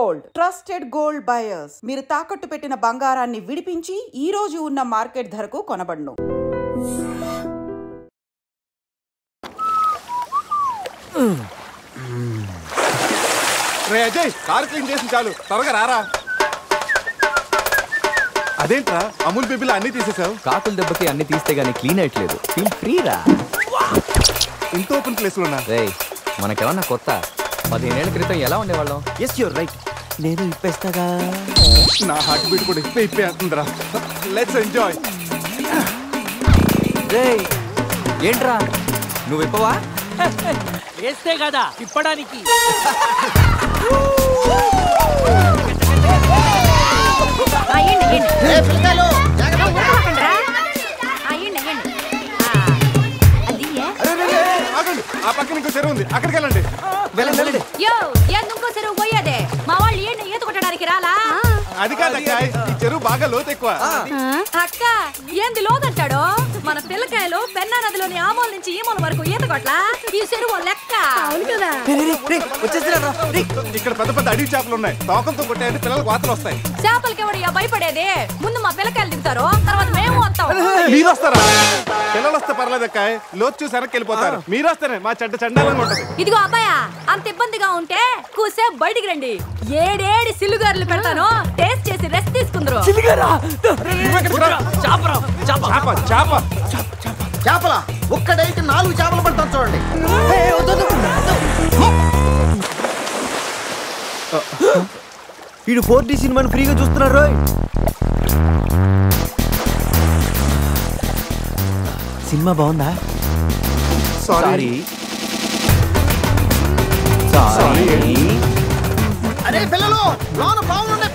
Gold, trusted gold buyers. మీరు తాకట్టు పెట్టిన బంగారాన్ని విడిపించి ఈ రోజు ఉన్న మార్కెట్ ధరకు కొనబడును. అజయ్, కారు క్లీన్ చేసి చాలు, త్వరగా రారా. అదేంట్రా అమూల్ బేబీలో అన్ని తీసేసావు? కాకుల దెబ్బకి అన్ని తీస్తే గానీ క్లీన్ అయ్యట్లేదు. ఫీల్ ఫ్రీ రా. ఇంత ఓపెన్ ప్లేస్ లో ఉన్నా మనకేమన్నా కొత్త? 15 ఏళ్ల క్రితం ఎలా ఉండేవాళ్ళం? Yes you're right. నేను ఇప్పేస్తాగా. నా హార్ట్ బీట్ కూడా ఇప్పే అవుతుందిరా. Let's enjoy. ఏంట్రా నువ్వు ఇప్పవా? వేస్తే కదా ఇప్పడానికి. ఆ పక్కన ఇంకో చెరువు ఉంది, అక్కడికి వెళ్ళండి. ఇంకో చెరువు పోయేదే మా వాళ్ళు ఈత కొట్టడానికి రాలా? అది కాదక్క, ఈ చెరువు బాగా లోతు ఎక్కువ. అక్క ఏంది లోతంటాడు? మన పిల్లకాయలు పెన్నా నదిలోని ఆ మూల నుంచి ఈ మూల వరకు ఈత కొట్లా. ఈ చెరువు లెక్క. అవును కదా. ఇక్కడ పెద్ద పెద్ద అడవి చేపలు ఉన్నాయి, తోకలతో కొట్టాయంటే పిల్లలకు వాతలు వస్తాయి. చేపలకి ఎవరు భయపడేది? ముందు మా పిల్లకాయలు దిగుతారు, తర్వాత మేము వస్తాం. మీరు వస్తారా? పిల్లలు వస్తే పర్లేదక్క, లోతు చూసి వెనక్కి వెళ్ళిపోతారు. మీరు వస్తేనే మా చెడ్డ చండాలంగా ఉంటది. ఇదిగో అబ్బాయా, అంత ఇబ్బందిగా ఉంటే కూసే బయటికి రండి. 7 సిల్లుగారులు పెడతాను, టేస్ట్ చేసి రెస్ట్ తీసుకుందరు. చేపల ఒక్కడైతే 4 చేపలు పడతాను చూడండి. వీడు 4D సినిమాని ఫ్రీగా చూస్తున్నారు. సినిమా బాగుందా? సారీ. అరే పిల్లలు, లోన బాగుండే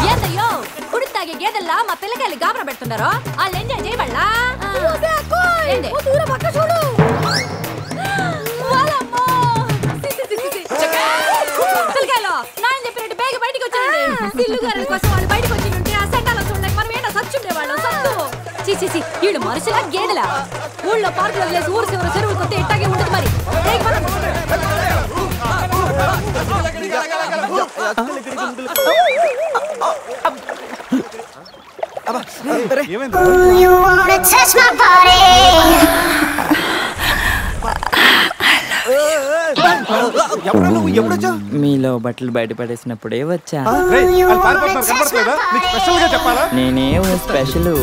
ఏందయ్యో కుడి తాగే గేదెల్లా మా పిల్లకాయలు గాబరా పెడుతున్నారు. వాళ్ళు ఎంజాయ్ చేయబడలా? పిల్లకాయలు నాయన చెప్పినట్టు బేగ బయటికి వచ్చాయండి. సిల్లుగారుల కోసం వాళ్ళు బయటకు వచ్చి ఉంటే ఆ సెంటాలో చూడలేక మనం ఏంటో సచ్చుండేవాళ్ళం. సత్తు ఈడు మనుషులా గేదెలా? ఊళ్ళో పార్కులు వదిలేసి ఊరు చివరి చెరువులు కొత్త ఇట్టాగే ఉంటుంది. మరి మీలో బట్టలు బయట పడేసినప్పుడే వచ్చా. నేనేం special.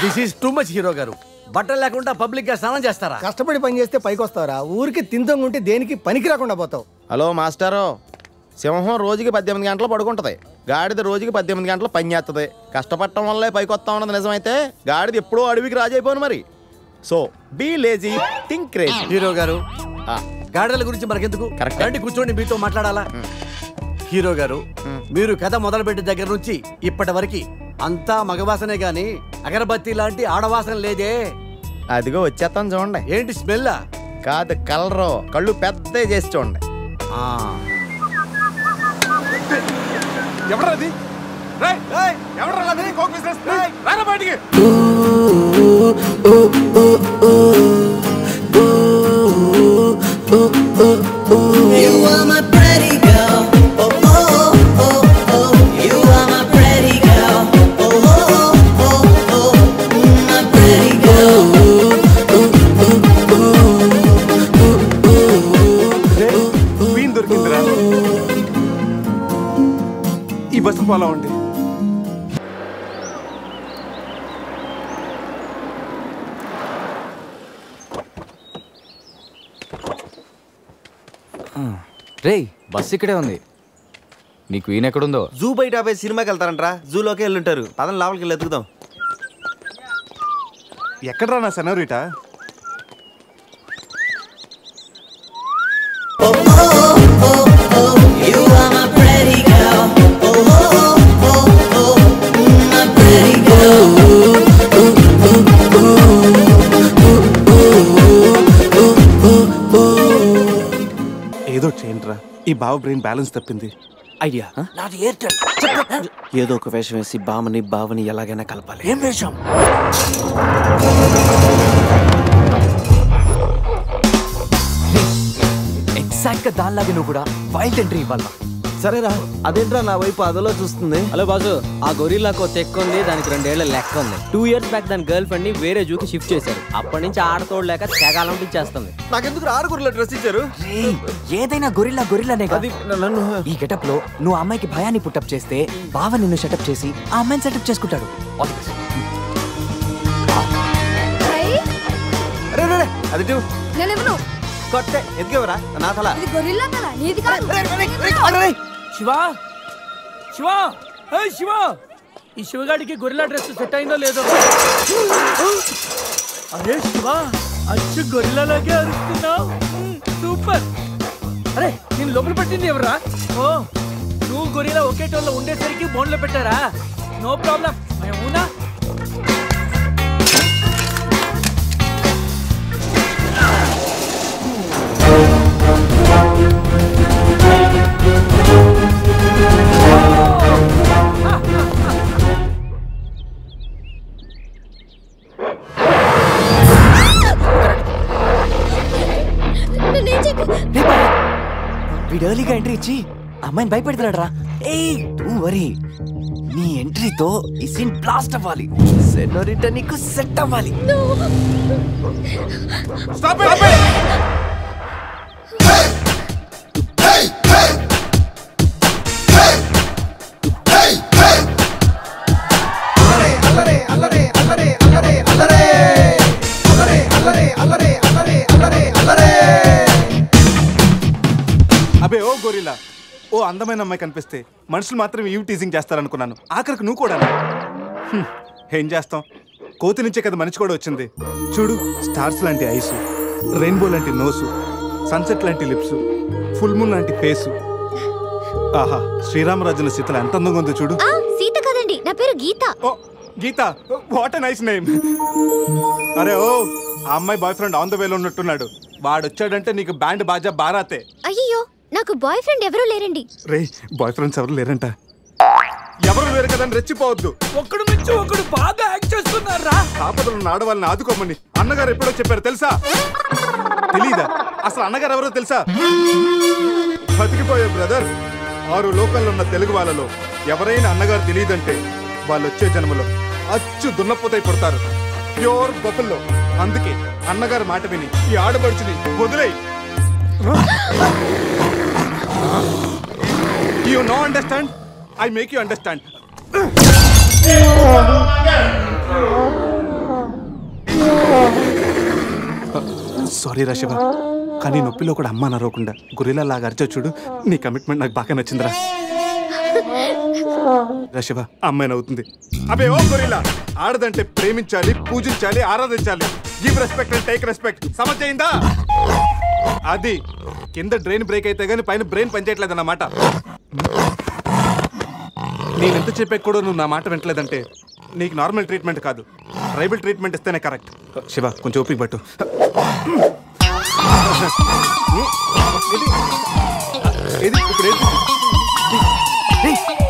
This is too much hero గారు. బట్టలు లేకుండా పబ్లిక్ గా స్నానం చేస్తారా? కష్టపడి పని చేస్తే పైకి వస్తారా? ఊరికి తింతంగా ఉంటే దేనికి పనికి రాకుండా పోతావు. హలో మాస్టారు, సింహం రోజుకి 18 గంటలు పడుకుంటది, గాడిద రోజుకి 18 గంటలు పని చేస్తుంది. కష్టపడటం వల్లే పైకి వస్తా ఉన్నది నిజమైతే గాడిద ఎప్పుడో అడవికి రాజైపోను. మరి so be lazy, think crazy. Hero గారు, గాడిదల గురించి మనకెందుకు? కరెక్ట్, కూర్చోండి, మీతో మాట్లాడాలా. హీరో గారు, మీరు కథ మొదలుపెట్టిన దగ్గర నుంచి ఇప్పటి వరకు అంతా మగవాసనే గాని అగరబత్తి లాంటి ఆడవాసన లేదే. అదిగో వచ్చేస్తాను చూడండి. ఏంటి స్మెల్? కాదు, కలరు. కళ్ళు పెద్ద చేసి చూడండి. ఎవరది? ఎవరు బయటికి? దొరికిందిరా. ఈ బస్సు పోలా ఉంది. రేయ్, బస్సు ఇక్కడే ఉంది. నీకు ఈయన ఎక్కడుందో? జూ బయట ఆపే సినిమాకి వెళ్తారంట్రా. జూలోకి వెళ్ళుంటారు. పదని లోపలికి వెళ్ళి ఎత్తుకుదాం. ఎక్కడరా నా సెనోరిటా? ఏదో చేయండిరా, ఈ బావ బ్రెయిన్ బ్యాలెన్స్ తప్పింది. ఐడియా. నాది ఎయిర్టెల్. ఏదో ఒక వేషం వేసి బావని ఎలాగైనా కలపాలి. ఏం వేషం? ఎగ్జాక్ట్ గా దానిలాగే నువ్వు కూడా వైల్డ్ ఎంట్రీ ఇవ్వాలా. సరేరా, అదేంట్రా నా వైపు అదలో చూస్తుంది. హలో బాసు, ఆ గొరిల్లాకు తెక్క ఉంది, దానికి 2 ఏళ్ల లెక్క ఉంది. 2 years బ్యాక్ దాని గర్ల్ ఫ్రెండ్ ని వేరే జూకి షిఫ్ట్ చేశారు. అప్పటి నుంచి ఆడతోడలేక తెగాలం చేస్తుంది. నాకెందుకు 6 గొర్రెల డ్రెస్ ఇచ్చారు? ఏదైనా గొరిల్లానే అది నన్ను ఈ గెటప్ లో నువ్వు అమ్మాయికి భయాన్ని పుట్టప్ చేస్తే బావ నిన్ను సెటప్ చేసి ఆ అమ్మాయిని సెటప్ చేసుకుంటాడు. అది కొట్టే ఎదిగేవరా నా తల. శివా శివా శివా, ఈ శివగాడికి గొరిల్లా డ్రెస్ సెట్ అయిందో లేదో. అరే శివా, అచ్చు గొరిల్లాలాగే అరుస్తున్నావు. సూపర్. అరే నేను లోపల పట్టింది ఎవరా? ఓ, నువ్వు గొరిల్లా ఒకే టోన్లో ఉండేసరికి బోన్లో పెట్టారా? No problem. అవునా? వీడు ఎర్లీగా ఎంట్రీ ఇచ్చి అమ్మాయిని భయపెడతాడు రా. డోంట్ వరీ, నీ ఎంట్రీతో ఈ సీన్ బ్లాస్ట్ అవ్వాలి. సెనోరిటా నీకు సెట్ అవ్వాలి. Stop it. అబే ఓ గొరిల్లా, ఓ అందమైన అమ్మాయి కనిపిస్తే మనుషులు మాత్రం ఈవ్ టీజింగ్ చేస్తారనుకున్నాను. ఆఖరికి నువ్వు కూడా. ఏం చేస్తాం, కోతి నుంచే కదా మనిషి కూడా వచ్చింది. చూడు, స్టార్స్ లాంటి ఐసు, రెయిన్బో లాంటి నోసు, సన్సెట్ లాంటి లిప్స్, ఫుల్ మూన్ లాంటి ఫేసు. ఆహా, శ్రీరామరాజుల సీతలు ఎంత అందంగా ఉందో చూడు. సీత కదండి, నా పేరు గీత. ఓ గీత, వాట్ ఎ నైస్ నేమ్. అరే ఓ, ఆ అమ్మాయి బాయ్ ఫ్రెండ్ ఆన్ ద వేలో ఉన్నట్టున్నాడు. వాడు వచ్చాడంటే నీకు బ్యాండ్ బాజా బారాతే. అయ్యో, నాకు బాయ్ ఫ్రెండ్ ఎవరూ లేరండి. రే, బాయ్ ఫ్రెండ్స్ ఎవరు లేరంట. ఎవరు లేరు కదా రెచ్చిపోవద్దు. ఒకడు నుంచి ఒకడు బాగా యాక్ట్ చేస్తున్నారా? ఆపదలు ఉన్న ఆడవాళ్ళని ఆదుకోమని అన్నగారు ఎప్పుడో చెప్పారు తెలుసా? తెలీదా? అసలు అన్నగారు ఎవరో తెలుసా? బతికిపోయే బ్రదర్. 6 లోకల్లో ఉన్న తెలుగు వాళ్ళలో ఎవరైనా అన్నగారు తెలియదంటే వాళ్ళు వచ్చే జన్మలో అచ్చు దున్నపోతై పుడతారు. ప్యూర్ బొఫల్లో. అందుకే అన్నగారు మాట విని ఈ ఆడపడుచుని వదిలేయి. You no understand? I make you understand. Sorry రా శివ, కానీ నొప్పిలో కూడా అమ్మ నరవకుండా గొరిల్లా లాగా అరిచా చూడు. నీ కమిట్మెంట్ నాకు బాగా నచ్చిందిరా. రా శివ, అమ్మాయి నవ్వుతుంది. అబే ఓ గొరిల్లా, ఆడదంటే ప్రేమించాలి, పూజించాలి, ఆరాధించాలి. Give respect and take respect. సమజైందా? అది కింద డ్రైన్ బ్రేక్ అయితే గానీ పైన బ్రెయిన్ పనిచేయట్లేదు అన్నమాట. నేను ఎంత చెప్పా కూడా నువ్వు నా మాట వింటలేదంటే నీకు నార్మల్ ట్రీట్మెంట్ కాదు, ట్రైబల్ ట్రీట్మెంట్ ఇస్తేనే కరెక్ట్. శివ, కొంచెం ఓపిక పట్టు.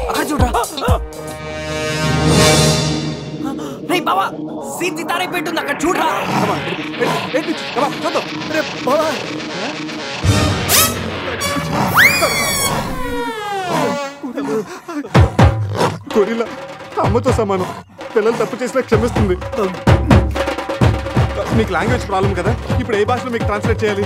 అక్కడ చూడరా. బావా, సీతి తారే పెట్టుంది అక్కడ చూడరా. గొరిల్లా అమ్మతో సమానం. పిల్లలు తప్పు చేసినా క్షమిస్తుంది. మీకు లాంగ్వేజ్ ప్రాబ్లం కదా, ఇప్పుడు ఏ భాషలో మీకు ట్రాన్స్లేట్ చేయాలి?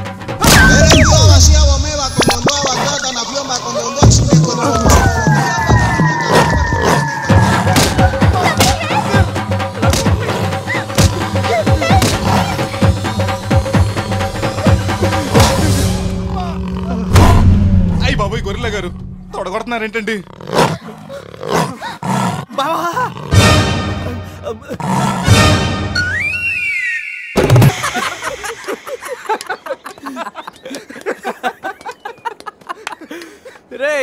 అయ్యి బాబోయ్, గొరిల్లా గారు తొడగొడుతున్నారేంటండి? రే,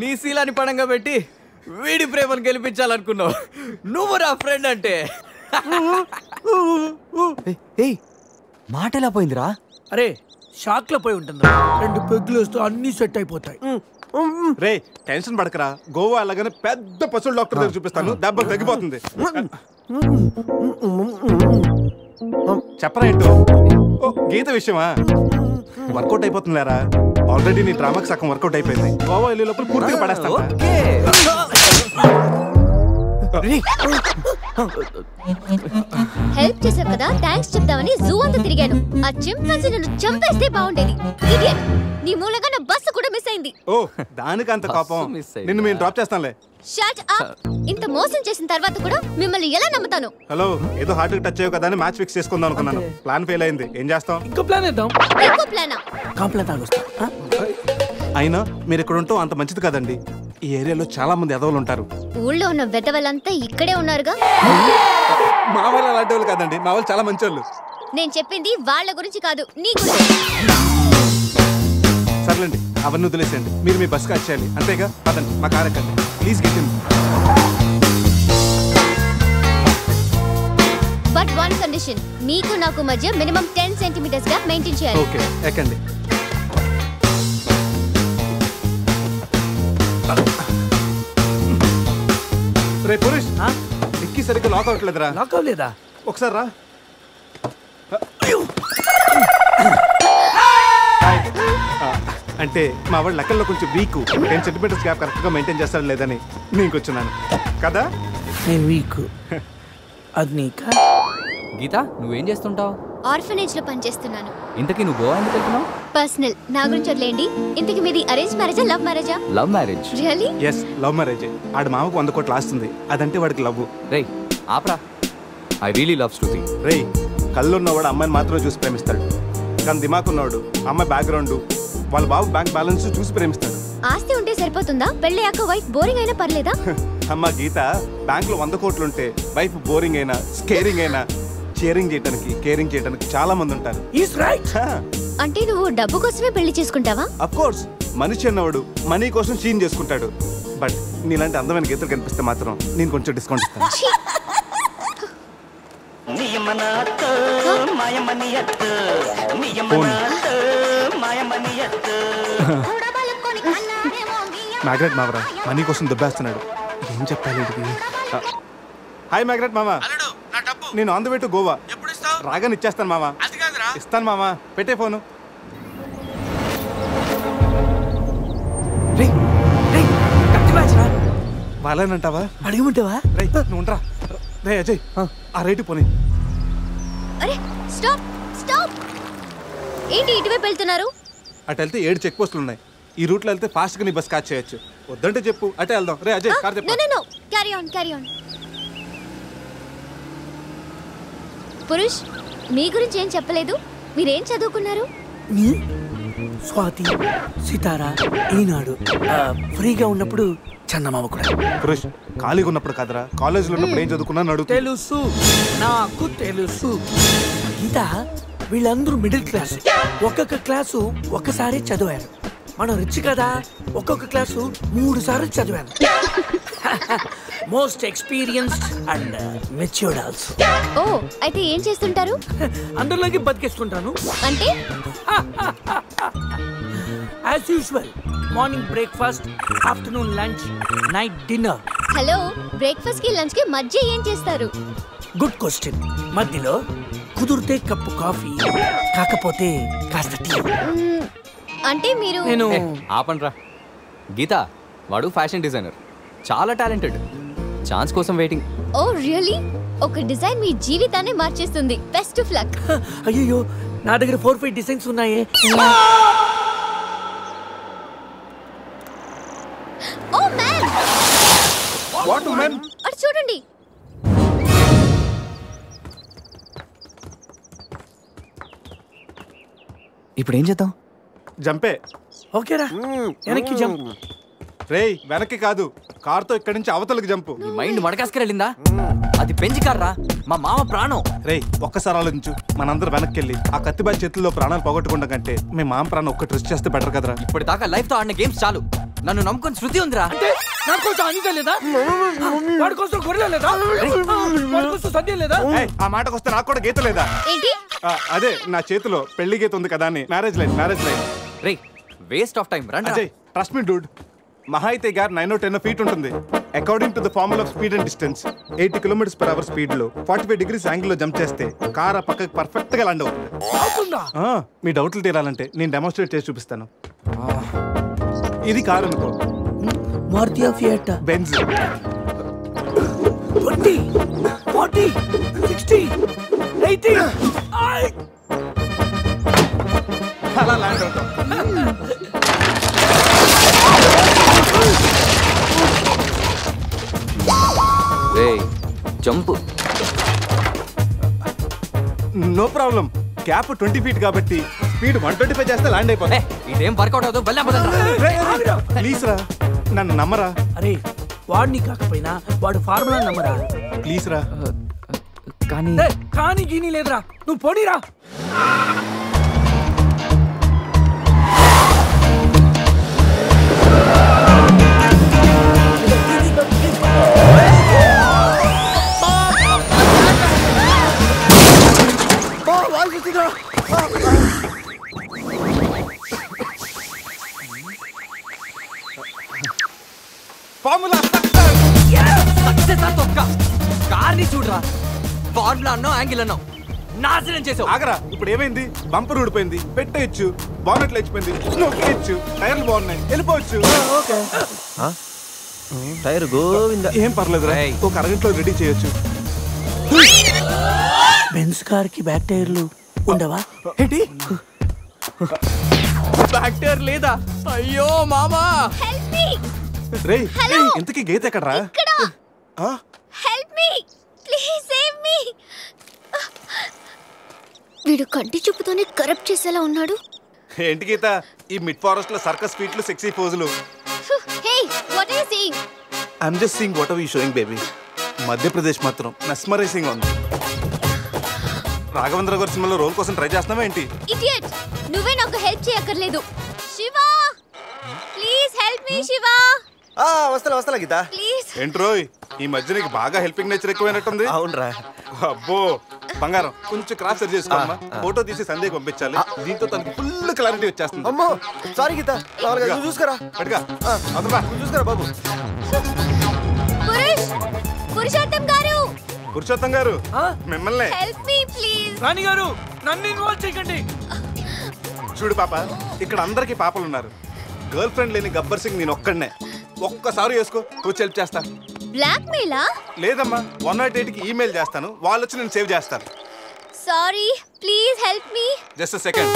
నీ శీలాన్ని పడంగా పెట్టి వీడి ప్రేమను గెలిపించాలనుకున్నావు. నువ్వు నా ఫ్రెండ్ అంటే. మాట ఎలా పోయిందిరా? అరే, షాక్ లో పోయి ఉంటుంది. 2 పెగ్గులు వస్తూ అన్ని సెట్ అయిపోతాయి. రే టెన్షన్ పడకరా, గోవా అలాగనే పెద్ద పశువుల డాక్టర్ దగ్గర చూపిస్తాను, దెబ్బలు తగ్గిపోతుంది. చెప్పరా ఏంటో? గీత విషయమా? వర్కౌట్ అయిపోతుంది లేరా, ఆల్రెడీ నీ డ్రామాకి సగం వర్కౌట్ అయిపోయింది. గోవా వెళ్ళే లోపల పూర్తిగా పడేస్తాను. హెల్ప్ చేసావు కదా, థ్యాంక్స్ చెప్తామని జూ అంతా తిరిగాను. ఆ చింపాంజీ నన్ను చంపేస్తే బాగుండేది. ఇడియట్, నీ మూలంగా నా బస్సు కూడా మిస్ అయింది. ఓ దానికి అంత కోపం? నిన్ను మేము డ్రాప్ చేస్తాంలే. Shut up. ఇంత మోసం చేసిన తర్వాత కూడా మిమ్మల్ని ఎలా నమ్ముతాను? హలో, ఏదో హార్ట్ టచ్ అయ్యో కదా అని మ్యాచ్ ఫిక్స్ చేసుకుందాం అనుకున్నాను. ప్లాన్ ఫెయిల్ అయింది, ఏం చేస్తాం? ఇంకో ప్లాన్ వేద్దాం. ఇంకో ప్లానా? కాంప్లైంట్ ఆగొస్తా. అయినా మీరు ఇక్కడ ఉంటాం అంత మంచిది కదండి. ఈ ఏరియాలో చాలా మంది ఎదవలు ఉంటారు. ఊళ్ళో ఉన్న వెధవలంతా ఇక్కడే ఉన్నారుగా. మా వాళ్ళు అలాంటి వాళ్ళు కాదండి, మా వాళ్ళు చాలా మంచి వాళ్ళు. నేను చెప్పింది వాళ్ళ గురించి కాదు, నీ గురించి. సర్లేండి, అవన్నీ వదిలేసేయండి. మీరు మీ బస్కి వచ్చేయాలి అంతేగా. పదండి, మా కార్ ఎక్కండి please. Get in. But one condition, మీకు నాకు మధ్య మినిమం 10 సెంటీమీటర్స్ గ్యాప్ మెయింటైన్ చేయాలి. ఓకే, ఎక్కండి. రే పురుష్, డిక్కీ సరిగ్గా లాక్ అవట్లేదురా. లాక్ అవ్వలేదా? ఒకసారి రా. అంటే మా వాడు లెక్కల్లో కొంచెం వీక్, 10 సెంటీమీటర్స్ గ్యాప్ కరెక్ట్గా మెయింటైన్ చేస్తాడు లేదని నేను వచ్చున్నాను కదా. నేను వీక్, అది నీకా? గీత, నువ్వేం చేస్తుంటావు? ఆర్ఫనేజ్ లో పనిచేస్తున్నాను. ఇంతకీ నువ్వు గోవా ఎందుకు వెళ్తున్నావు? పర్సనల్, నా గురించి వదిలేండి. ఇంతకి మీది అరేంజ్ మ్యారేజా, లవ్ మ్యారేజా? Love marriage. Really? Yes, love marriage. ఆడు మామకు 100 కోట్లు ఆస్తుంది, అదంటే వాడికి లవ్. రేయ్ ఆప్రా, ఐ రియలీ లవ్ శృతి. రేయ్, కళ్ళు ఉన్నవాడు అమ్మాయిని మాత్రమే చూసి ప్రేమిస్తాడు, కానీ దిమాక్ ఉన్నవాడు అమ్మాయి బ్యాక్గ్రౌండ్, వాళ్ళ బాబు బ్యాంక్ బ్యాలెన్స్ చూసి ప్రేమిస్తాడు. ఆస్తి ఉంటే సరిపోతుందా? పెళ్ళయ్యాక వైఫ్ బోరింగ్ అయినా పర్లేదా? అమ్మ గీత, బ్యాంక్ లో 100 కోట్లు ఉంటే వైఫ్ బోరింగ్ అయినా స్కేరింగ్ అయినా షేరింగ్ చేయడానికి కేరింగ్ చేయడానికి చాలా మంది ఉంటారు. అంటే నువ్వు డబ్బు కోసమే పెళ్లి చేసుకుంటావా? అఫ్ కోర్స్, మనిషి అన్నవాడు మనీ కోసం షీన్ చేసుకుంటాడు. బట్ నీలాంటి అందమైన గీతలు కనిపిస్తే మాత్రం నేను కొంచెం డిస్కౌంట్ ఇస్తాను. మ్యాగ్రెట్ మావరా మనీ కోసం దుబ్బేస్తున్నాడు, ఏం చెప్పాలి? హాయ్ మ్యాగ్రెట్ మామా, నేను on the way to Goa. రాగానే ఇచ్చేస్తాను మామా. ఇస్తాను మామా, పెట్టే ఫోను. వాళ్ళేనంటావా? అడిగమంటావా? నువ్వు ఉండరా. రే అజయ్, ఆ రేటు పోనీ. అరే స్టాప్ స్టాప్. ఏంటి ఇటువైపు వెళ్తున్నారు? అటు వెళ్తే 7 చెక్ పోస్టులు ఉన్నాయి. ఈ రూట్లో వెళ్తే ఫాస్ట్ గా నీ బస్ క్యాచ్ చేయొచ్చు. వద్దంటే చెప్పు, అటే వెళ్దాం. రే అజయ్, కార్ చెప్పు. No carry on carry on. Purush, మీ గురించి ఏం చెప్పలేదు. మీరేం చదువుకున్నారు? స్వాతి, సితారా, ఈనాడు, ఫ్రీగా ఉన్నప్పుడు చందమామ కూడా. పురుష్, ఖాళీగా ఉన్నప్పుడు కాదరా, కాలేజీలో ఉన్నప్పుడు ఏం చదువుకున్నా అడుగు. తెలుసు, నాకు తెలుసు. గీత, వీళ్ళందరూ మిడిల్ క్లాస్. ఒక్కొక్క క్లాసు ఒక్కసారి చదివారు. మనం రిచ్ కదా, ఒక్కొక్క క్లాసు 3 సార్లు చదివాను. Most experienced and matured also. ఓ, అయితే ఏం చేస్తుంటారు? అందరిలోకి బతికేసుకుంటాను. అంటే as usual, morning breakfast, afternoon lunch, night dinner. Hello, breakfast కి లంచ్ కి మధ్య ఏం చేస్తారు? Good question. మధ్యలో కుదిరితే కప్పు కాఫీ, కాకపోతే కాస్త టీ. అంటే మీరు? నేను ఆపండ్రా. గీత, వాడు ఫ్యాషన్ డిజైనర్, చాలా టాలెంటెడ్. ఛాన్స్ కోసం వెయిటింగ్. ఓ రియల్లీ? ఒక డిజైన్ మీ జీవితాన్ని మార్చేస్తుంది. Best of luck. అయ్యో, నా దగ్గర 4-5 డిజైన్స్ ఉన్నాయే. Oh man, what man? అటు చూడండి. ఇప్పుడు ఏం చేద్దాం? జంపే. ఓకేరా, వెనక్కి జంప్. రేయ్, వెనక్కి కాదు, కార్తో ఇక్కడి నుంచి అవతలకి జంపు. నీ మైండ్ మడకాసుకెళ్ళిందా? అది పెంచి కార్రా, మా మామ ప్రాణం. రేయ్, ఒక్కసారి ఆలోచించు. మనందరం వెనక్కి వెళ్ళి ఆ కత్తిబాయి చేతుల్లో ప్రాణాలు పోగొట్టుకుంటాం కంటే మీ మామ ప్రాణం ఒక్క ట్రిస్ట్ చేస్తే బెటర్ కదరా. ఇప్పటిదాకా లైఫ్ తో ఆడిన గేమ్స్ చాలు. నన్ను నమ్ముకొని శృతి ఉందిరా. అంటే నా కోసం అనిత లేదా? వాడి కోసం గొర్రె లేదా? వాడి కోసం సద్య లేదా? ఆ మాటకు వస్తే నాకు కూడా గీత లేదా? ఏంటి? అదే నా చేతిలో పెళ్లి గీత ఉంది కదా అని. Marriage line. రేయ్, వేస్ట్ ఆఫ్ టైం. రండి. Ajay, trust me Dude. మహా అయితే గారు 9 or 10 feet ఉంటుంది. According to the formula of speed and distance 80 km/h స్పీడ్లో 45 degrees యాంగిల్లో జంప్ చేస్తే కార్ ఆ పక్కకి పర్ఫెక్ట్గా ల్యాండ్ అవుతుంది. మీ డౌట్లు తీరాలంటే నేను డెమోన్స్ట్రేట్ చేసి చూపిస్తాను. ఇది కారు అనుకో. Maruti fiat Benz. 20 40 60 80 అలా ల్యాండ్ అవుతాం. Jump no problem. Cap 20 feet కాబట్టి స్పీడ్ 125 చేస్తే ల్యాండ్ అయిపోతుంది. ఇదేం వర్కౌట్ అవుతుంది. ప్లీజ్ రా, నన్ను నమ్మరా. అరే వాడిని కాకపోయినా వాడు ఫార్ములా నమ్మరా. ప్లీజ్ రా. కానీ గీని లేదురా, నువ్వు పోనీరా. ఫార్ములా కార్ని చూడరా, ఫార్ములా అన్నావు, యాంగిల్ అన్నావు, నాశనం చేసావు. ఆగరా, ఇప్పుడు ఏమైంది? బంపర్ ఊడిపోయింది, పెట్టేయచ్చు, బానెట్లు లేచిపోయింది, నొక్కేయచ్చు, టైర్లు బాగున్నాయి, వెళ్ళిపోవచ్చు. టైర్ గోవింద. ఏం పర్లేదు, ఒక అరగంటలో రెడీ చేయొచ్చు. బెంజ్ కార్ కి బ్యాక్ టైర్లు ఉండవా ఏంటి? బ్యాక్ టైర్ లేదా? అయ్యో మామా. రే, ఇంతకీ గీత ఎక్కడరా? Help me please, save me. వీడు కంటి చూపుతోనే కరప్ట్ చేసేలా ఉన్నాడు. ఏంటి గీత ఈ మిడ్ ఫారెస్ట్ లో సర్కస్ ఫీట్లు, sexy పోజులు? Hey what are you seeing? I'm just seeing what are you sowing baby. Madhya Pradesh మాత్రం మెస్మరైజింగ్ ఉంది. రాఘవేంద్ర గారి సినిమాలో రోల్ కోసం ట్రై చేస్తున్నావా ఏంటి? ఇడియట్, నువ్వే నాకు హెల్ప్ చేయక్కర్లేదు. Shiva please help me. Shiva వస్తా గీత. ప్లీజ్. ఏంట్రోయ్, ఈ మధ్య నీకు బాగా హెల్పింగ్ నేచర్ ఎక్కువైనట్టుంది. అవునరా. అబ్బో బంగారం, కొంచెం క్రాస్ సెట్ చేసుకోమ్మా. ఫోటో తీసి సందేహం పంపించాలి. దీంతో తనకి ఫుల్ క్లారిటీ వచ్చేస్తుంది. అమ్మో సారీ గీత, చూసుకురా. పట్టుగా చూసుకురా బాబు. పురుషోత్తం గారు. పురుషోత్తం గారు, మిమ్మల్ని. Help me please. రాణి గారు, నన్ను ఇన్వాల్వ్ చేయకండి. చూడు పాప, ఇక్కడ అందరికి పాపలు ఉన్నారు. గర్ల్ ఫ్రెండ్ లేని గబ్బర్ సింగ్ నేను ఒక్కడనే. ఒక్కసారి వేసుకో, కూర్చో హెల్ప్ చేస్తా. బ్లాక్ మెయిలా? లేదమ్మా, 108కి ఈమెయిల్ చేస్తాను, వాళ్ళు వచ్చి నేను సేవ్ చేస్తాను. Sorry please help me. Just second.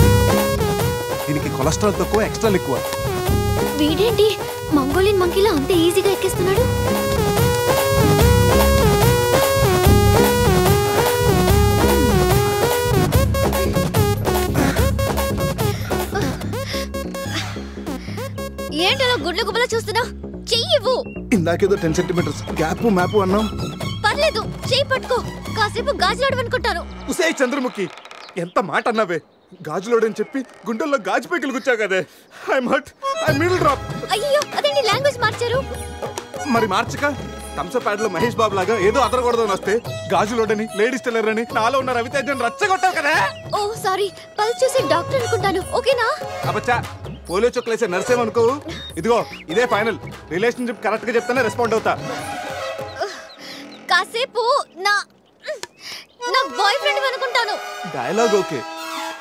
దీనికి కొలెస్ట్రాల్ తక్కువ, ఎక్స్ట్రా ఎక్కువ. వీడేంటి మంగోలియన్ మంకీలా అంత ఈజీగా ఎక్కిస్తున్నాడు? ఏంటలా గుడ్ల గుబల చూస్తున్నా? చెయ్యివ్వు. ఇందాకేదో 10 centimeters గ్యాప్ మ్యాప్ అన్నాం. పర్లేదు, చెయ్యి పట్టుకో. కాసేపు గాజులాడు అనుకుంటాను. ఉసే చంద్రముఖి, ఎంత మాట అన్నావే. గాజులోడని చెప్పి గుండెల్లో గాజు పైకలు గుచ్చావు కదే. I'm hurt, I middle drop. అయ్యో, అదేంటి లాంగ్వేజ్ మార్చారు? మరి మార్చక థమ్సప్ ప్యాడ్ లో మహేష్ బాబు లాగా ఏదో అదరకూడదని వస్తే గాజులోడని, లేడీస్ టైలర్ అని, నాలో ఉన్న రవితేజని రచ్చగొట్టావు కదా. ఓ సారీ, పల్స్ చూసి డాక్టర్ అనుకుంటాను. ఓకేనా? అబ్బచ్చా, పోలియో చుక్కలేసే నర్సేమనుకో. ఇదిగో ఇదే ఫైనల్. రిలేషన్షిప్ కరెక్ట్ గా చెప్తానే రెస్పాండ్ అవుతా. కాసేపు నా బాయ్ ఫ్రెండ్ అనుకుంటాను. డైలాగ్ ఓకే,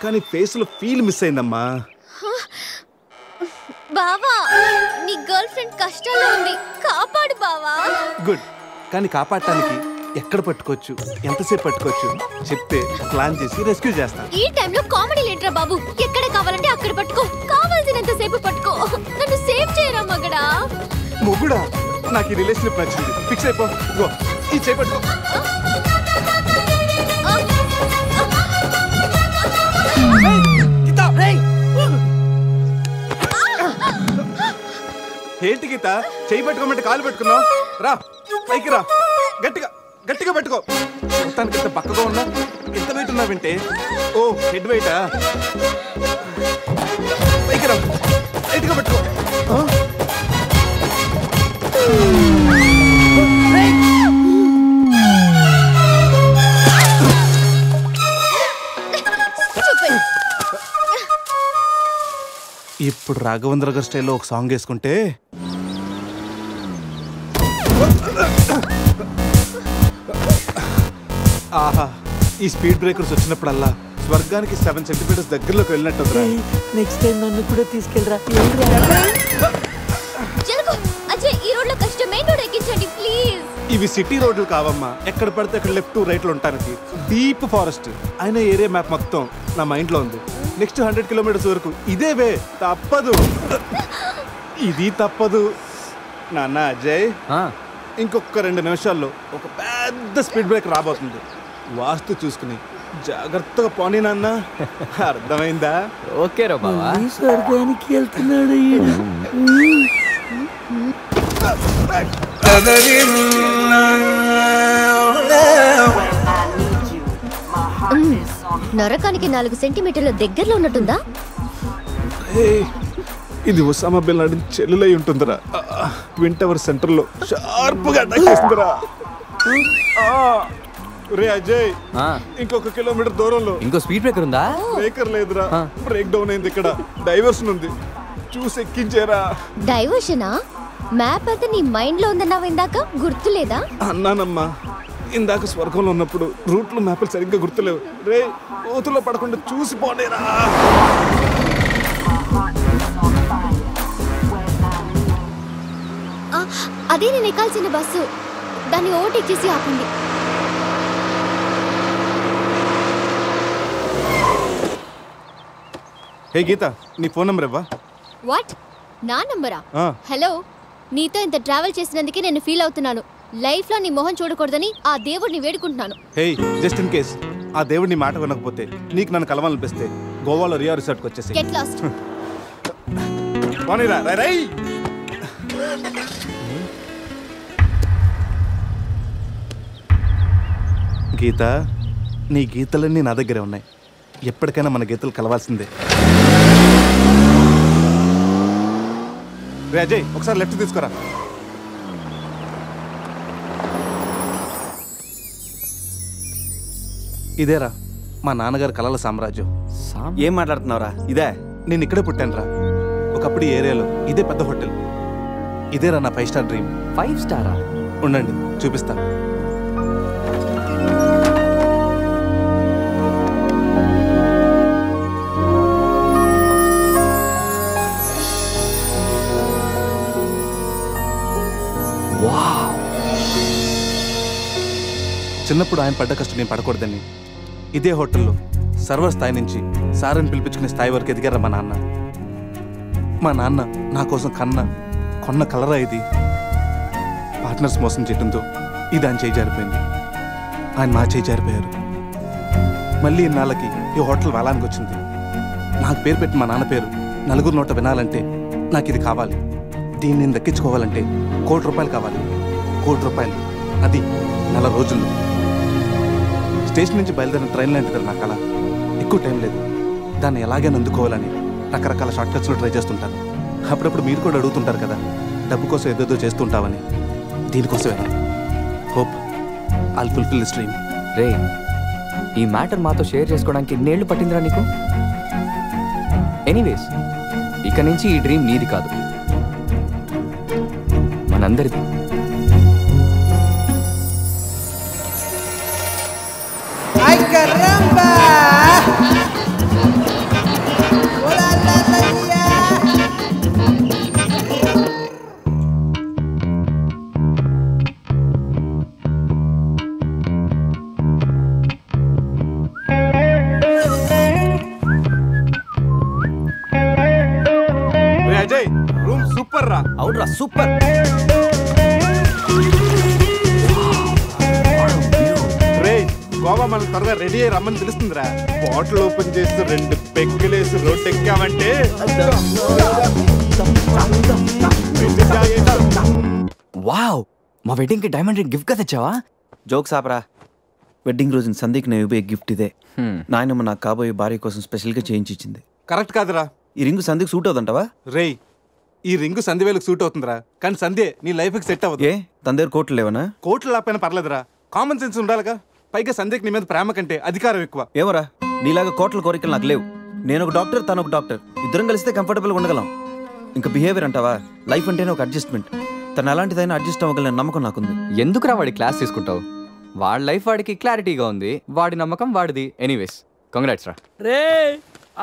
కానీ ఫేస్ లో ఫీల్ మిస్ అయిందమ్మా. బావా, నీ గర్ల్ ఫ్రెండ్ కష్టాల్లో ఉంది, కాపాడు బావా. గుడ్, కానీ కాపాడటానికి ఎక్కడ పట్టుకోవచ్చు, ఎంతసేపు పట్టుకోవచ్చు చెప్తే ప్లాన్ చేసి రెస్క్యూ చేస్తాను. ఈ టైంలో కామెడీ లేటరా బాబు. ఎక్కడ కావాలంటే అక్కడ పట్టుకో, కావాల్సినంత సేపు పట్టుకో. నన్ను సేవ్ చేయరా మగడా. మొగుడా, నాకు ఈ రిలేషన్షిప్ నచ్చింది. ఫిక్స్ అయిపో. ఇగో ఈ చేయి పట్టుకో. ఏంటి గీత, చేయి పట్టుకోమంటే కాలు పెట్టుకున్నావు? రా పైకి రా, గట్టిగా గట్టిగా పట్టుకో. మొత్తానికి ఎంత పక్కగా ఉన్నా, ఎంత వెయిట్ ఉన్నా వింటే. ఓ హెడ్ వెయిటా? పైకి రా, గట్టిగా పట్టుకో. ఇప్పుడు రాఘవేంద్ర గారి స్టైల్లో ఒక సాంగ్ వేసుకుంటే ఆహా, ఈ స్పీడ్ బ్రేకర్స్ వచ్చినప్పుడల్లా స్వర్గానికి 7 సెంటీమీటర్స్ దగ్గరలోకి వెళ్ళినట్టు. నెక్స్ట్ టైం నన్ను కూడా తీసుకెళ్ళరా. అజయ్, ఈ రోడ్ లో కష్టం, మెయిన్ రోడ్ ఎక్కించండి ప్లీజ్. ఇవి సిటీ రోడ్లు కావమ్మా, ఎక్కడ పడితే అక్కడ లెఫ్ట్ రైట్లు ఉండటానికి. డీప్ ఫారెస్ట్ అయిన ఏరియా మ్యాప్ మొత్తం నా మైండ్ లో ఉంది. నెక్స్ట్ 100 కిలోమీటర్స్ వరకు ఇదే వే, తప్పదు. ఇది తప్పదు నాన్న. అజయ్, ఇంకొక 2 నిమిషాల్లో ఒక పెద్ద స్పీడ్ బ్రేక్ రాబోతుంది. వాస్తు చూసుకుని జాగ్రత్తగా పోనీ నాన్న, అర్థమైందా? ఓకే రా బావా. స్వర్గానికి వెళ్తున్నాడు. నరకానికి 4 సెంటీమీటర్ల దగ్గరలో ఉన్నట్టుందా? ఇది ఒసామా బిన్ లాడెన్ చెల్లెలై ఉంటుందిరా. ట్విన్ టవర్ సెంటర్ లో షార్ప్ గా అటాక్ చేస్తుందిరా. రే అజయ్, ఇంకొక కిలోమీటర్ దూరంలో ఇంకో స్పీడ్ బ్రేకర్ ఉందా? బ్రేకర్ లేదురా, బ్రేక్ డౌన్ అయింది. ఇక్కడ డైవర్షన్ ఉంది, చూసి ఎక్కించేరా. డైవర్షనా? మ్యాప్ అయితే నీ మైండ్ లో ఉందన్నావు ఇందాక, గుర్తులేదా? అన్నానమ్మా, ఇందాక స్వర్గంలో ఉన్నప్పుడు రూట్లు మ్యాప్లు సరిగ్గా గుర్తులేవు. రే, కోతుల్లో పడకుండా చూసి పోనేరా. అదే నేను ఎక్కాల్సిన బస్సు, దాన్ని ఓవర్టేక్ చేసి ఆపండి. హే గీత, నీ ఫోన్ నెంబర్ ఇవ్వా? వాట్? నా నంబరా? హలో, నీతో ఇంత ట్రావెల్ చేసినందుకే నేను ఫీల్ అవుతున్నాను. లైఫ్ లో నీ మొహం చూడకూడదని ఆ దేవుడిని వేడుకుంటున్నాను. హే, జస్ట్ ఇన్ కేస్ ఆ దేవుడి నీ మాట వినకపోతే, నీకు నన్ను కలవాలనిపిస్తే గోవాలో రియా రిసార్ట్కి వచ్చేసి గెట్ లాస్ట్. పోనీరా. రై గీత, నీ గీతలన్నీ నా దగ్గరే ఉన్నాయి. ఎప్పటికైనా మన గీతలు కలవాల్సిందే. రే అజయ్, ఒకసారి లెఫ్ట్ తీసుకురా. ఇదేరా మా నాన్నగారి కలల సామ్రాజ్యం. ఏం మాట్లాడుతున్నావురా? ఇదే నేను ఇక్కడే పుట్టాను రా. ఒకప్పుడు ఈ ఏరియాలో ఇదే పెద్ద హోటల్. ఇదేరా నా 5 స్టార్ డ్రీమ్. 5 స్టారా? ఉండండి, చూపిస్తా. చిన్నప్పుడు ఆయన పడ్డ కష్టం నేను పడకూడదని ఇదే హోటల్లో సర్వర్ స్థాయి నుంచి సారని పిలిపించుకునే స్థాయి వరకు ఎదిగారా మా నాన్న. మా నాన్న నా కోసం కొన్న కలరా ఇది. పార్ట్నర్స్ మోసం చేయడంతో ఇది ఆయన చేయి జారిపోయింది. ఆయన నా చేయి జారిపోయారు. మళ్ళీ ఇన్నాళ్ళకి ఈ హోటల్ వేలానికి వచ్చింది. నాకు పేరు పెట్టి మా నాన్న పేరు నలుగురు నోట వినాలంటే నాకు ఇది కావాలి. దీన్ని నేను దక్కించుకోవాలంటే ₹1,00,00,000 కావాలి. ₹1,00,00,000, అది 4 రోజుల్లో. స్టేషన్ నుంచి బయలుదేరిన ట్రైన్ లాంటిది నా కళ. ఎక్కువ టైం లేదు, దాన్ని ఎలాగైనా అందుకోవాలని రకరకాల షార్ట్ కట్స్లో ట్రై చేస్తుంటాను. అప్పుడప్పుడు మీరు కూడా అడుగుతుంటారు కదా, డబ్బు కోసం ఏదేదో చేస్తుంటావని. దీనికోసమేనా? Hope I'll fulfil this dream. రే, ఈ మ్యాటర్ మాతో షేర్ చేసుకోవడానికి ఎన్నేళ్ళు పట్టిందిరా నీకు? ఎనీవేస్, ఇక నుంచి ఈ డ్రీమ్ నీది కాదు, మనందరిది. ¡Ay, caramba! ¡Hola, la, la, la! Ajay, room super రా. అవునరా, సూపర్. గోవా మన త్వరగా రెడీ అయ్యి రమ్మని తెలుస్తుందిరా. బాటిల్ ఓపెన్ చేసి 2 పెగ్గులేసి రోడ్ ఎక్కామంటే వావ్, మా వెడ్డింగ్ కి డైమండ్ రింగ్ గిఫ్ట్ గా తెచ్చావా? జోక్స్ ఆపరా. వెడ్డింగ్ రోజున సందీక్ నేను ఇవ్వే గిఫ్ట్ ఇదే. నాయనమ్మ నాకు కాబోయే భార్య కోసం స్పెషల్గా చేయించి ఇచ్చింది. కరెక్ట్ కాదురా. ఈ రింగు సందీక్ సూట్ అవుతుంటావా? రేయ్, ఈ రింగు సంధ్యవేలకు సూట్ అవుతుందిరా, కానీ సంధ్య నీ లైఫ్కి సెట్ అవ్వదు. ఏ తన దగ్గర కోట్లు లేవనా? కోట్లు లేకపోయినా పర్లేదురా, కామన్ సెన్స్ ఉండాలిగా. పైగా సంధ్యకి నీ మీద ప్రేమ కంటే అధికారం ఎక్కువ. ఏమరా, నీలాగా కోట్ల కోరికలు నాకు లేవు. నేను ఒక డాక్టర్, తను ఒక డాక్టర్, ఇద్దరం కలిస్తే కంఫర్టబుల్గా ఉండగలం. ఇంకా బిహేవియర్ అంటావా? లైఫ్ అంటేనే ఒక అడ్జస్ట్మెంట్. తను ఎలాంటిదైనా అడ్జస్ట్ అవ్వగల నమ్మకం నాకుంది. ఎందుకురా వాడి క్లాస్ తీసుకుంటావు? వాడి లైఫ్ వాడికి క్లారిటీగా ఉంది, వాడి నమ్మకం వాడిది. ఎనీవేస్ కంగ్రాట్స్ రా. రే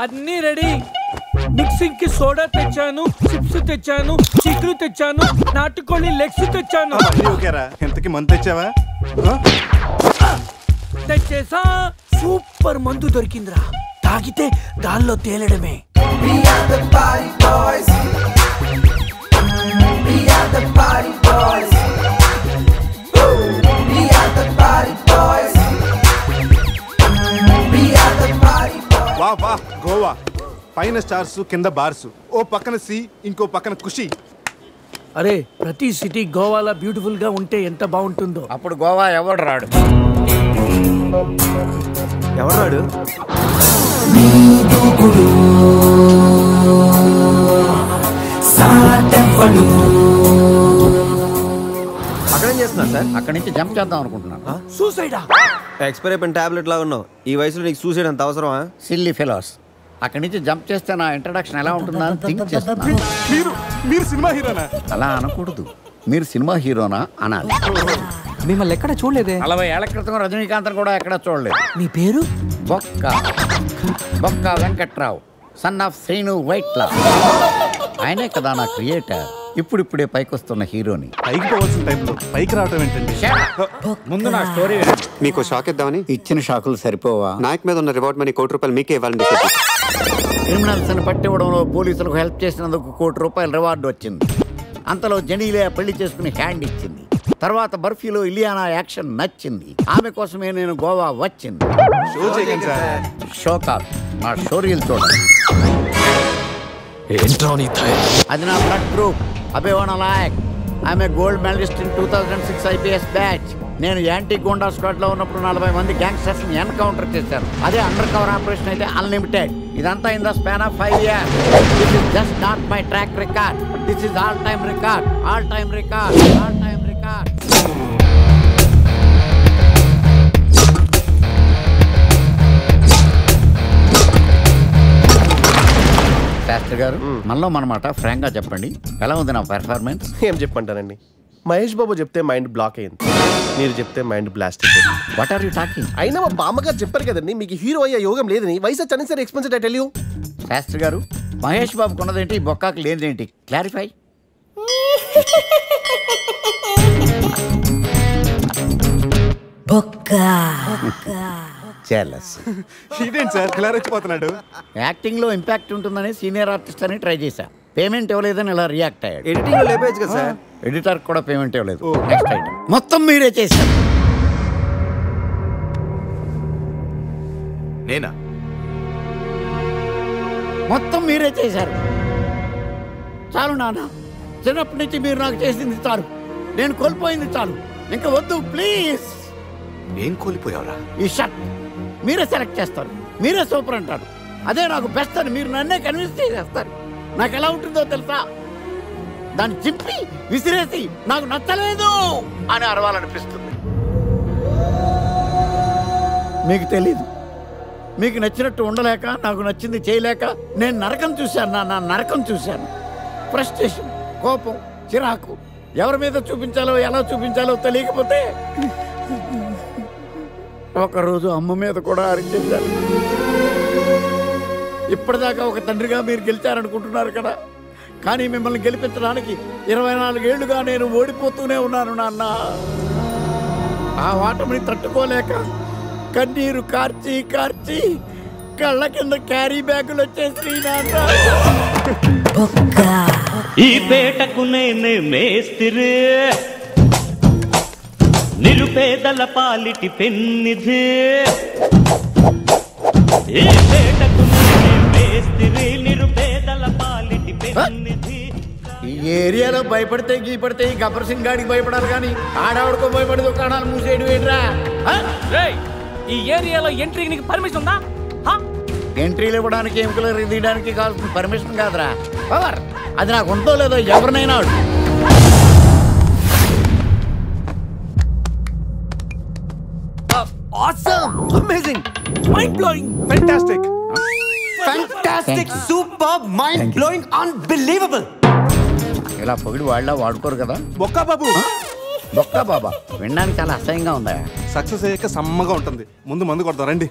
అన్నీ రెడీ. మిక్సింగ్ కి సోడా తెచ్చాను, చిప్స్ తెచ్చాను, చిక్కులు తెచ్చాను, నాటుకోళ్ళి లెగ్స్ తెచ్చాను. ఎంతకి మందు తెచ్చావా? తెచ్చేసా. సూపర్ మందు దొరికిందిరా, తాగితే దానిలో తేలడమే. వా వా గోవా, పైన స్టార్స్ కింద బార్స్, ఓ పక్కన సి ఇంకో పక్కన ఖుషి. అరే ప్రతి సిటీ గోవాలో బ్యూటిఫుల్ గా ఉంటే ఎంత బాగుంటుందో. అప్పుడు గోవా ఎవడు రాడు? ఎవరు రాడు? అక్కడేం చేస్తున్నా సార్? అక్కడి నుంచి జంప్ చేద్దాం అనుకుంటున్నాను. సూసైడా? ఎక్స్పైర్ అయిపోయిన టాబ్లెట్ లాగా ఉన్నావు. ఈ వయసులో నీకు సూసైడ్ అంత అవసరమా? Silly fellows. అక్కడి నుంచి జంప్ చేస్తే నా ఇంట్రడక్షన్ ఎలా ఉంటుందా అని థింక్ చేస్తున్నాను. మీరు సినిమా హీరోనా? అలా అనకూడదు, మీరు సినిమా హీరోనా అనాలి. మిమ్మల్ని ఎక్కడ చూడలేదే. 40 ఏళ్ల క్రితం రజనీకాంత్ కూడా ఎక్కడ చూడలేదు. మీ పేరు? బొక్క వెంకట్రావు, సన్ ఆఫ్ శ్రీను వైట్లా. ఆయనే కదా నా క్రియేటర్. ఇప్పుడిప్పుడే పైకి వస్తున్న హీరోని. పైకి పోవాల్సిన టైంలో పైకి రావటం ఏంటండి? ముందు నా స్టోరీ మీకు షాక్ ఇద్దామని. ఇచ్చిన షాకులు సరిపోవా? నాయక్ మీద ఉన్న రివార్డ్ మనీ ₹1 మీకే ఇవ్వాలని డిసైడ్. క్రిమినల్స్ ని పట్టివ్వడంలో పోలీసులకు హెల్ప్ చేసినందుకు ₹1 రివార్డు వచ్చింది. అంతలో జనీలే పెళ్లి చేసుకుని హ్యాండ్ ఇచ్చింది. తర్వాత బర్ఫీలో ఇలియానా యాక్షన్ నచ్చింది. ఆమె కోసమే నేను గోవా వచ్చింది. షో కాదు, నా షోరీలు చూడండి. అది నా బ్లడ్ గ్రూప్, అభివాన లాయక్. ఆమె gold medalist in 2006 IPS batch. నేను యాంటీ గోండా స్క్వాడ్ లో ఉన్నప్పుడు 40 మంది గ్యాంగ్స్టర్స్ ని ఎన్కౌంటర్ చేశాను. అదే అండర్ కవర్ ఆపరేషన్ అయితే అన్లిమిటెడ్. ఇదంతా in the span of 5 years. This is just not my track record, this is all time record, all time record, all time record. Shastri garu, మనలో మనమాట Frank గా చెప్పండి, ఎలా ఉంది నా పెర్ఫార్మెన్స్? ఏం చెప్పంటానండి, మహేష్ బాబు చెప్తే మైండ్ బ్లాక్ అయింది, మీరు చెప్తే మైండ్ బ్లాస్ట్ అయిపోయింది. What are you talking? అయినా మా బామ్మగారు చెప్పారు కదండి మీకు హీరో అయ్యే యోగం లేదని. వయసు వచ్చని sir expensive I tell you. Shastri garu, Mahesh బాబుకు ఉన్నదేంటి, బొక్కాకి లేనిదేంటి? క్లారిఫై. ఇదేంటి సార్ క్లారెచ్చిపోతున్నాడు? యాక్టింగ్ లో ఇంపాక్ట్ ఉంటుందని సీనియర్ ఆర్టిస్ట్ అని ట్రై చేశా. పేమెంట్ ఇవ్వలేదని ఇలా రియాక్ట్ అయ్యాడు. ఎడిటింగ్ లో లేపేయచ్చు కదా సార్. ఎడిటర్ కూడా పేమెంట్ ఇవ్వలేదు. నెక్స్ట్ ఐటమ్ మొత్తం మీరే చేశారు. నేనా? మొత్తం మీరే చేశారు. చాలు నాన్న, చిన్నప్పటి నుంచి మీరు నాకు చేసింది చాలు, నేను కోల్పోయింది చాలు, ఇంకా వద్దు ప్లీజ్. ఏం కోల్పోయావురా? ఈ షర్ట్ మీరే సెలెక్ట్ చేస్తారు, మీరే సూపర్ అంటారు, అదే నాకు బెస్ట్ అని మీరు నన్నే కన్విన్స్ చేసేస్తారు. నాకు ఎలా ఉంటుందో తెలుసా, దాన్ని చింపి విసిరేసి నాకు నచ్చలేదు అని అరవాలనిపిస్తుంది. మీకు తెలీదు, మీకు నచ్చినట్టు ఉండలేక, నాకు నచ్చింది చేయలేక నేను నరకం చూశాను. నా నరకం చూశాను. ఫ్రస్ట్రేషన్, కోపం, చిరాకు, ఎవరి మీద చూపించాలో ఎలా చూపించాలో తెలియకపోతే ఒకరోజు అమ్మ మీద కూడా అరిచేశాను. ఇప్పటిదాకా ఒక తండ్రిగా మీరు గెలిచారనుకుంటున్నారు కదా, కానీ మిమ్మల్ని గెలిపించడానికి 24 ఏళ్లుగా నేను ఓడిపోతూనే ఉన్నాను నాన్న. ఆ ఓటమిని తట్టుకోలేక కన్నీరు కార్చి కార్చి కళ్ళ కింద క్యారీ బ్యాగులు వచ్చేసి నాన్న. ఈ పేటకు నేనే మేస్తిరి, నిరుపేదల పాలిటి పెన్నిధి. ఈ పేటకు నేనే మేస్తిరి, నిరుపేదల పాలిటి పెన్నిధి. ఈ ఏరియాలో భయపడితే గీపడితే ఈ గబ్బర్ సింగ్ గాడికి భయపడాలి కానీ ఆడవాడికో భయపడి దుకాణాలు మూసేయడం ఏంట్రా? ఈ ఏరియాలో ఎంట్రీకి నీకు పర్మిషన్ ఉందా? ఎంట్రీలు ఇవ్వడానికి, ఎముకలు తీయడానికి కావాల్సిన పర్మిషన్ కాదురా, పవర్. అది నాకు ఉందో లేదో ఎవరినైనా awesome, amazing, mind blowing, fantastic, fantastic, super, mind blowing, unbelievable. ఇలా పొగిడి వాళ్ళ వాడుకోరు కదా. బొక్కా బాబు. బొక్కా బాబా వినడానికి చాలా అసహ్యంగా ఉందా? సక్సెస్ అయ్యాక సమ్మగా ఉంటుంది. ముందు మందు కొడతాం రండి.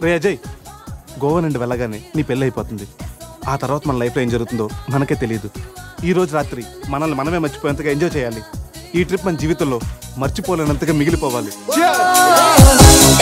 రే అజయ్, గోవా నుండి వెళ్ళగానే నీ పెళ్ళి అయిపోతుంది. ఆ తర్వాత మన లైఫ్లో ఏం జరుగుతుందో మనకే తెలియదు. ఈ రోజు రాత్రి మనల్ని మనమే మర్చిపోయేంతగా ఎంజాయ్ చేయాలి. ఈ ట్రిప్ మన జీవితంలో మర్చిపోలేనంతగా మిగిలిపోవాలి.